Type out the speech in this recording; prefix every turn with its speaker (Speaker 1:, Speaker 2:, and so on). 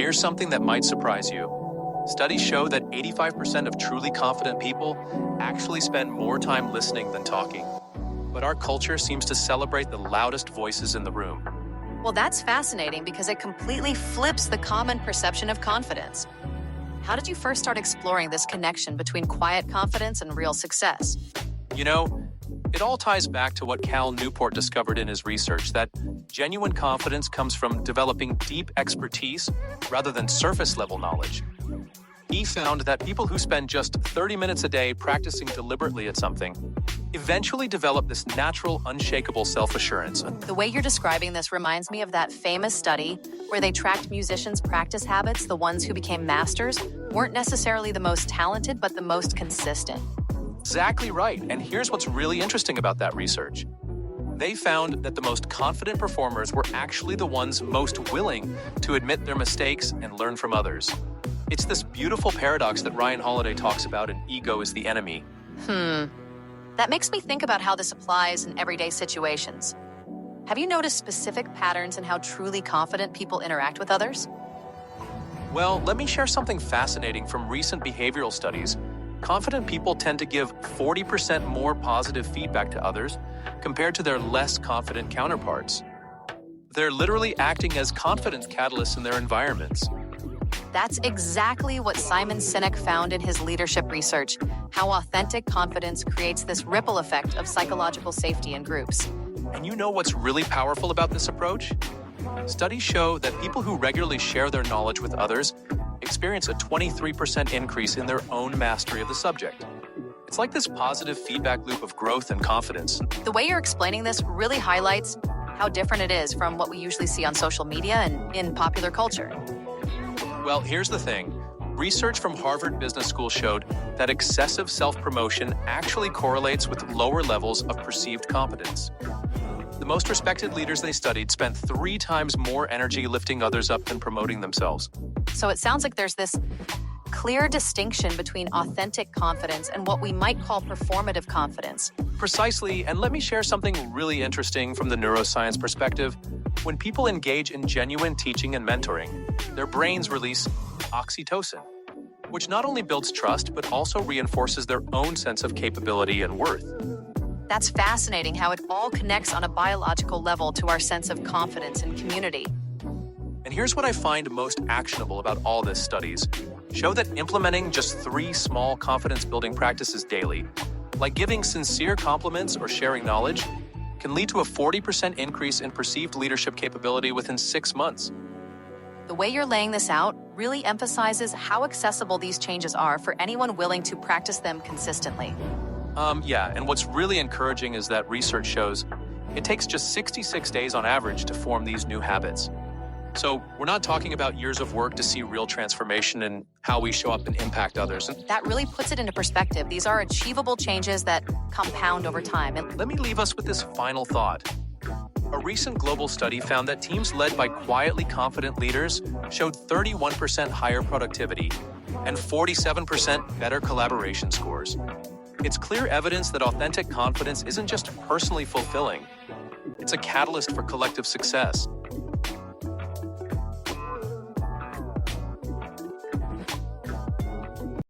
Speaker 1: here's something that might surprise you. Studies show that 85% of truly confident people actually spend more time listening than talking. But our culture seems to celebrate the loudest voices in the room.
Speaker 2: Well, that's fascinating because it completely flips the common perception of confidence. How did you first start exploring this connection between quiet confidence and real success?
Speaker 1: You know, it all ties back to what Cal Newport discovered in his research, that genuine confidence comes from developing deep expertise rather than surface-level knowledge. He found that people who spend just 30 minutes a day practicing deliberately at something eventually develop this natural, unshakable self-assurance.
Speaker 2: The way you're describing this reminds me of that famous study where they tracked musicians' practice habits. The ones who became masters weren't necessarily the most talented, but the most consistent.
Speaker 1: Exactly right. And here's what's really interesting about that research. They found that the most confident performers were actually the ones most willing to admit their mistakes and learn from others. It's this beautiful paradox that Ryan Holiday talks about in Ego is the Enemy.
Speaker 2: That makes me think about how this applies in everyday situations. Have you noticed specific patterns in how truly confident people interact with others?
Speaker 1: Well, let me share something fascinating from recent behavioral studies. Confident people tend to give 40% more positive feedback to others compared to their less confident counterparts. They're literally acting as confidence catalysts in their environments.
Speaker 2: That's exactly what Simon Sinek found in his leadership research, how authentic confidence creates this ripple effect of psychological safety in groups.
Speaker 1: And you know what's really powerful about this approach? Studies show that people who regularly share their knowledge with others experience a 23% increase in their own mastery of the subject. It's like this positive feedback loop of growth and confidence.
Speaker 2: The way you're explaining this really highlights how different it is from what we usually see on social media and in popular culture.
Speaker 1: Well, here's the thing. Research from Harvard Business School showed that excessive self-promotion actually correlates with lower levels of perceived competence. The most respected leaders they studied spent 3 times more energy lifting others up than promoting themselves.
Speaker 2: So it sounds like there's this clear distinction between authentic confidence and what we might call performative confidence.
Speaker 1: Precisely, and let me share something really interesting from the neuroscience perspective. When people engage in genuine teaching and mentoring, their brains release oxytocin, which not only builds trust, but also reinforces their own sense of capability and worth.
Speaker 2: That's fascinating how it all connects on a biological level to our sense of confidence and community.
Speaker 1: And here's what I find most actionable about all this studies. Show that implementing just 3 small confidence-building practices daily, like giving sincere compliments or sharing knowledge, can lead to a 40% increase in perceived leadership capability within 6 months.
Speaker 2: The way you're laying this out really emphasizes how accessible these changes are for anyone willing to practice them consistently.
Speaker 1: Yeah, and what's really encouraging is that research shows it takes just 66 days on average to form these new habits. So we're not talking about years of work to see real transformation in how we show up and impact others.
Speaker 2: That really puts it into perspective. These are achievable changes that compound over time.
Speaker 1: Let me leave us with this final thought. A recent global study found that teams led by quietly confident leaders showed 31% higher productivity and 47% better collaboration scores. It's clear evidence that authentic confidence isn't just personally fulfilling, it's a catalyst for collective success.